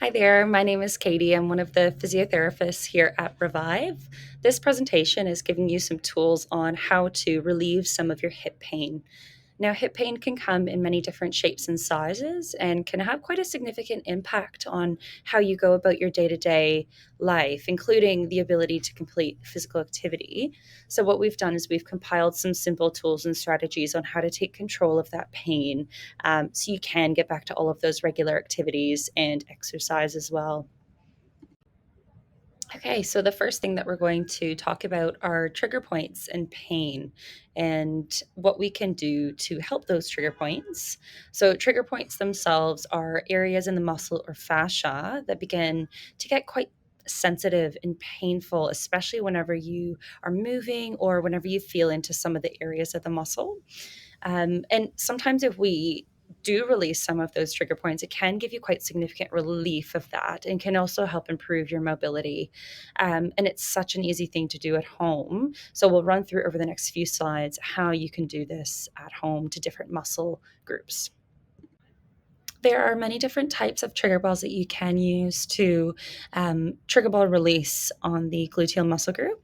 Hi there, my name is Katie. I'm one of the physiotherapists here at Revive. This presentation is giving you some tools on how to relieve some of your hip pain. Now, hip pain can come in many different shapes and sizes and can have quite a significant impact on how you go about your day to day life, including the ability to complete physical activity. So, what we've done is we've compiled some simple tools and strategies on how to take control of that pain so you can get back to all of those regular activities and exercise as well. Okay, so the first thing that we're going to talk about are trigger points and pain and what we can do to help those trigger points. So, trigger points themselves are areas in the muscle or fascia that begin to get quite sensitive and painful, especially whenever you are moving or whenever you feel into some of the areas of the muscle. And sometimes, if we do release some of those trigger points, it can give you quite significant relief of that and can also help improve your mobility. And it's such an easy thing to do at home. So, we'll run through over the next few slides how you can do this at home to different muscle groups. There are many different types of trigger balls that you can use to trigger ball release on the gluteal muscle group.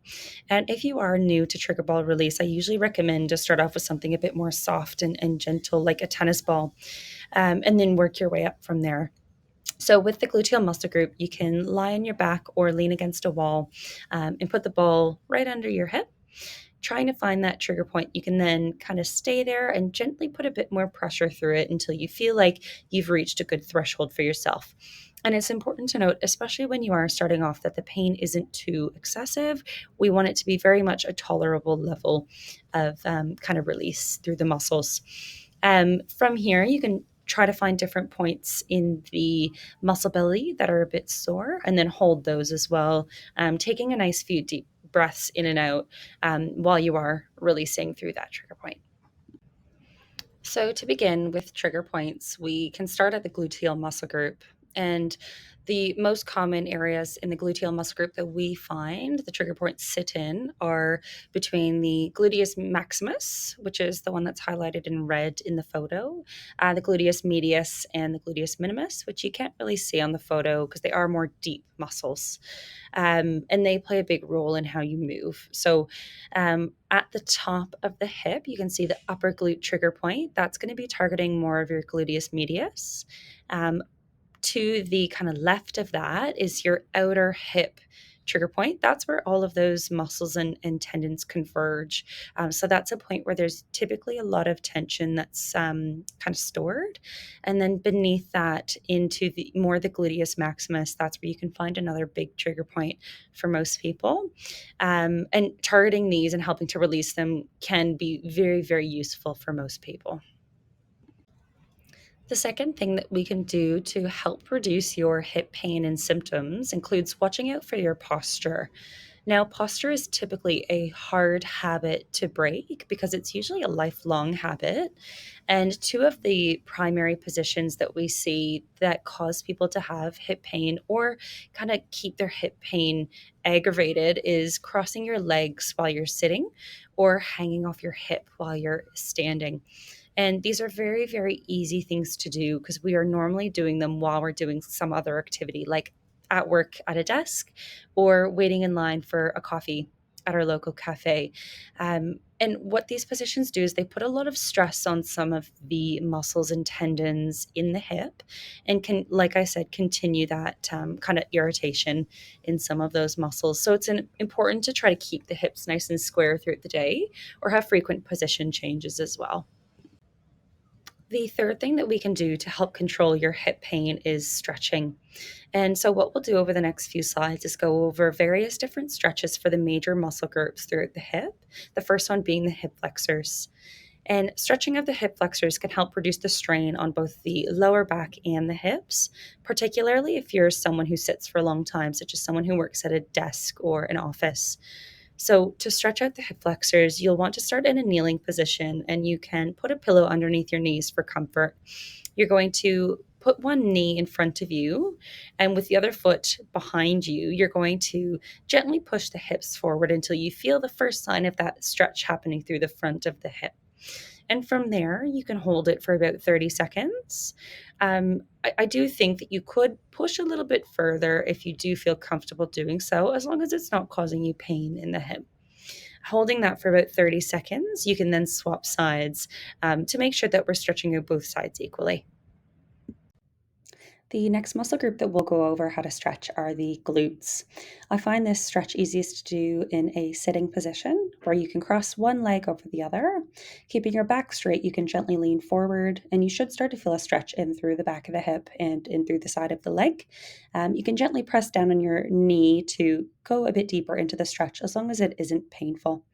And if you are new to trigger ball release, I usually recommend to start off with something a bit more soft and gentle, like a tennis ball, and then work your way up from there. So, with the gluteal muscle group, you can lie on your back or lean against a wall and put the ball right under your hip, trying to find that trigger point. You can then kind of stay there and gently put a bit more pressure through it until you feel like you've reached a good threshold for yourself. And it's important to note, especially when you are starting off, that the pain isn't too excessive. We want it to be very much a tolerable level of kind of release through the muscles. From here, you can try to find different points in the muscle belly that are a bit sore and then hold those as well, taking a nice few deep breaths in and out while you are releasing through that trigger point. So, to begin with trigger points, we can start at the gluteal muscle group. And the most common areas in the gluteal muscle group that we find the trigger points sit in are between the gluteus maximus, which is the one that's highlighted in red in the photo, the gluteus medius, and the gluteus minimus, which you can't really see on the photo because they are more deep muscles. And they play a big role in how you move. So, at the top of the hip, you can see the upper glute trigger point. That's going to be targeting more of your gluteus medius. Um, to the kind of left of that is your outer hip trigger point. That's where all of those muscles and tendons converge. So that's a point where there's typically a lot of tension that's kind of stored. And then beneath that, into the more the gluteus maximus, that's where you can find another big trigger point for most people. And targeting these and helping to release them can be very, very useful for most people. The second thing that we can do to help reduce your hip pain and symptoms includes watching out for your posture. Now, posture is typically a hard habit to break because it's usually a lifelong habit. And two of the primary positions that we see that cause people to have hip pain or kind of keep their hip pain aggravated is crossing your legs while you're sitting or hanging off your hip while you're standing. And these are very, very easy things to do because we are normally doing them while we're doing some other activity, like at work at a desk or waiting in line for a coffee at our local cafe. And what these positions do is they put a lot of stress on some of the muscles and tendons in the hip and can, like I said, continue that kind of irritation in some of those muscles. So it's important to try to keep the hips nice and square throughout the day or have frequent position changes as well. The third thing that we can do to help control your hip pain is stretching. And so, what we'll do over the next few slides is go over various different stretches for the major muscle groups throughout the hip. The first one being the hip flexors. And stretching of the hip flexors can help reduce the strain on both the lower back and the hips, particularly if you're someone who sits for a long time, such as someone who works at a desk or an office. So, to stretch out the hip flexors, you'll want to start in a kneeling position and you can put a pillow underneath your knees for comfort. You're going to put one knee in front of you, and with the other foot behind you, you're going to gently push the hips forward until you feel the first sign of that stretch happening through the front of the hip. And from there, you can hold it for about 30 seconds. I do think that you could push a little bit further if you do feel comfortable doing so, as long as it's not causing you pain in the hip. Holding that for about 30 seconds, you can then swap sides to make sure that we're stretching out both sides equally. The next muscle group that we'll go over how to stretch are the glutes. I find this stretch easiest to do in a sitting position where you can cross one leg over the other. Keeping your back straight, you can gently lean forward and you should start to feel a stretch in through the back of the hip and in through the side of the leg. You can gently press down on your knee to go a bit deeper into the stretch as long as it isn't painful.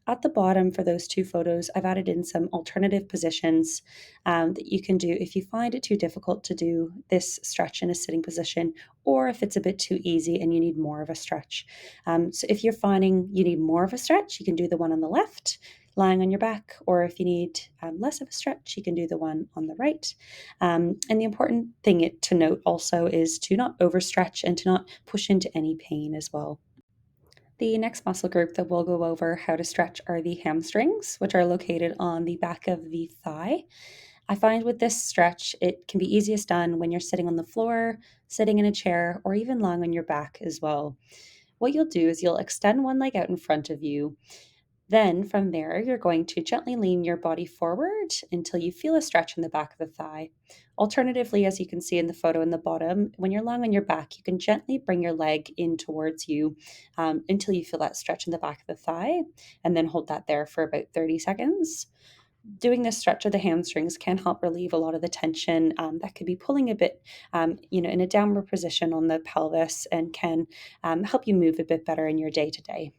At the bottom for those two photos, I've added in some alternative positions that you can do if you find it too difficult to do this stretch in a sitting position, or if it's a bit too easy and you need more of a stretch. So if you're finding you need more of a stretch, you can do the one on the left, lying on your back, or if you need less of a stretch, you can do the one on the right. And the important thing to note also is to not overstretch and to not push into any pain as well. The next muscle group that we'll go over how to stretch are the hamstrings, which are located on the back of the thigh. I find with this stretch, it can be easiest done when you're sitting on the floor, sitting in a chair, or even lying on your back as well. What you'll do is you'll extend one leg out in front of you. Then from there, you're going to gently lean your body forward until you feel a stretch in the back of the thigh. Alternatively, as you can see in the photo in the bottom, when you're lying on your back, you can gently bring your leg in towards you until you feel that stretch in the back of the thigh, and then hold that there for about 30 seconds. Doing this stretch of the hamstrings can help relieve a lot of the tension that could be pulling a bit, in a downward position on the pelvis and can help you move a bit better in your day to day.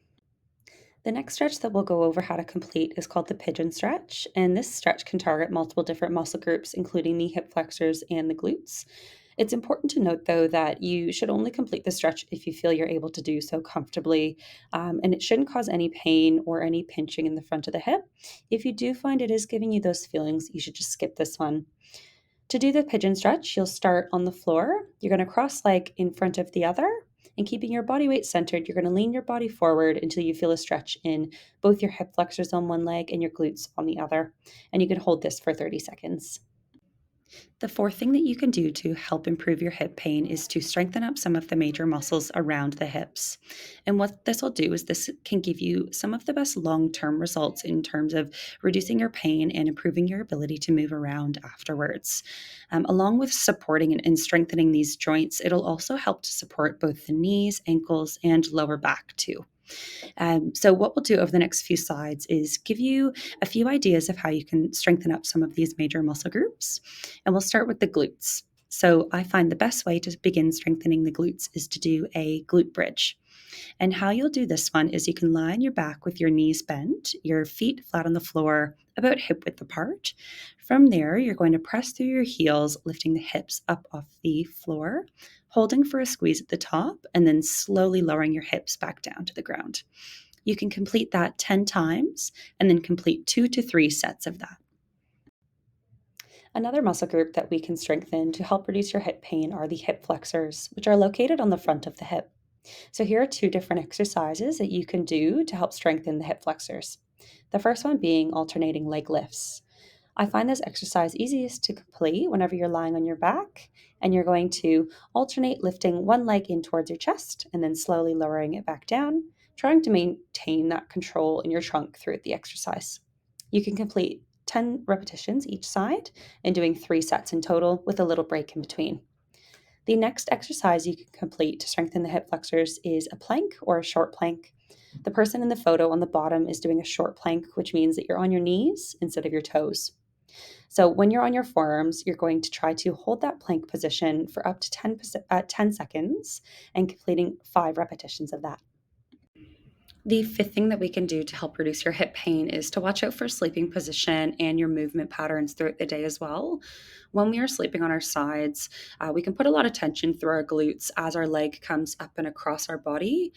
The next stretch that we'll go over how to complete is called the pigeon stretch, and this stretch can target multiple different muscle groups, including the hip flexors and the glutes. It's important to note, though, that you should only complete the stretch if you feel you're able to do so comfortably, and it shouldn't cause any pain or any pinching in the front of the hip. If you do find it is giving you those feelings, you should just skip this one. To do the pigeon stretch, you'll start on the floor. You're going to cross leg in front of the other. And keeping your body weight centered, you're going to lean your body forward until you feel a stretch in both your hip flexors on one leg and your glutes on the other. And you can hold this for 30 seconds. The fourth thing that you can do to help improve your hip pain is to strengthen up some of the major muscles around the hips. And what this will do is this can give you some of the best long term results in terms of reducing your pain and improving your ability to move around afterwards. Along with supporting and strengthening these joints, it'll also help to support both the knees, ankles, and lower back too. So, what we'll do over the next few slides is give you a few ideas of how you can strengthen up some of these major muscle groups. And we'll start with the glutes. So, I find the best way to begin strengthening the glutes is to do a glute bridge. And how you'll do this one is you can lie on your back with your knees bent, your feet flat on the floor, about hip width apart. From there, you're going to press through your heels, lifting the hips up off the floor, holding for a squeeze at the top, and then slowly lowering your hips back down to the ground. You can complete that 10 times and then complete 2 to 3 sets of that. Another muscle group that we can strengthen to help reduce your hip pain are the hip flexors, which are located on the front of the hip. So, here are two different exercises that you can do to help strengthen the hip flexors. The first one being alternating leg lifts. I find this exercise easiest to complete whenever you're lying on your back and you're going to alternate lifting one leg in towards your chest and then slowly lowering it back down, trying to maintain that control in your trunk throughout the exercise. You can complete 10 repetitions each side and doing 3 sets in total with a little break in between. The next exercise you can complete to strengthen the hip flexors is a plank or a short plank. The person in the photo on the bottom is doing a short plank, which means that you're on your knees instead of your toes. So when you're on your forearms, you're going to try to hold that plank position for up to 10 seconds and completing 5 repetitions of that. The fifth thing that we can do to help reduce your hip pain is to watch out for sleeping position and your movement patterns throughout the day as well. When we are sleeping on our sides, we can put a lot of tension through our glutes as our leg comes up and across our body.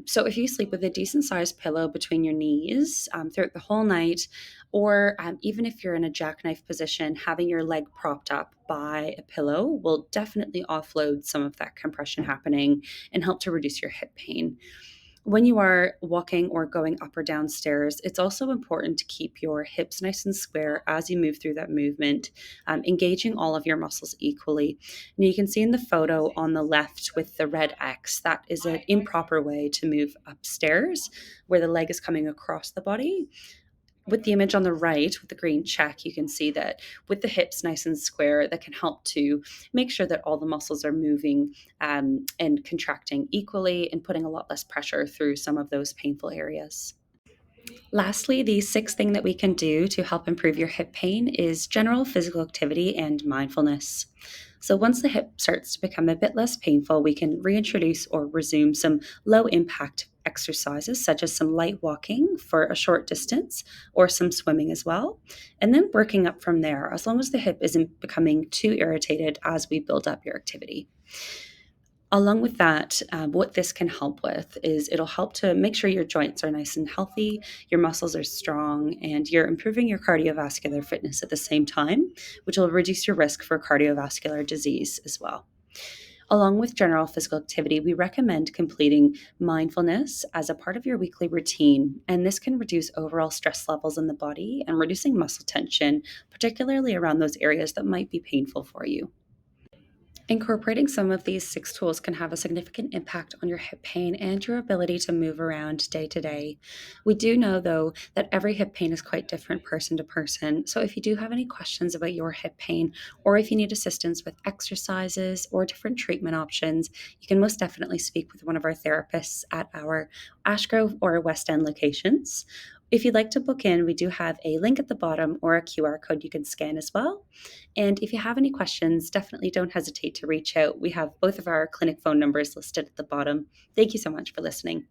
So if you sleep with a decent sized pillow between your knees throughout the whole night, or even if you're in a jackknife position, having your leg propped up by a pillow will definitely offload some of that compression happening and help to reduce your hip pain. When you are walking or going up or down stairs, it's also important to keep your hips nice and square as you move through that movement, engaging all of your muscles equally. Now, you can see in the photo on the left with the red X, that is an improper way to move upstairs where the leg is coming across the body. With the image on the right with the green check, you can see that with the hips nice and square, that can help to make sure that all the muscles are moving and contracting equally and putting a lot less pressure through some of those painful areas. Lastly, the sixth thing that we can do to help improve your hip pain is general physical activity and mindfulness. So, once the hip starts to become a bit less painful, we can reintroduce or resume some low impact exercises, such as some light walking for a short distance or some swimming as well. And then working up from there, as long as the hip isn't becoming too irritated as we build up your activity. Along with that, what this can help with is it'll help to make sure your joints are nice and healthy, your muscles are strong, and you're improving your cardiovascular fitness at the same time, which will reduce your risk for cardiovascular disease as well. Along with general physical activity, we recommend completing mindfulness as a part of your weekly routine, and this can reduce overall stress levels in the body and reducing muscle tension, particularly around those areas that might be painful for you. Incorporating some of these six tools can have a significant impact on your hip pain and your ability to move around day to day. We do know, though, that every hip pain is quite different person to person. So if you do have any questions about your hip pain, or if you need assistance with exercises or different treatment options, you can most definitely speak with one of our therapists at our Ashgrove or West End locations. If you'd like to book in, we do have a link at the bottom or a QR code you can scan as well. And if you have any questions, definitely don't hesitate to reach out. We have both of our clinic phone numbers listed at the bottom. Thank you so much for listening.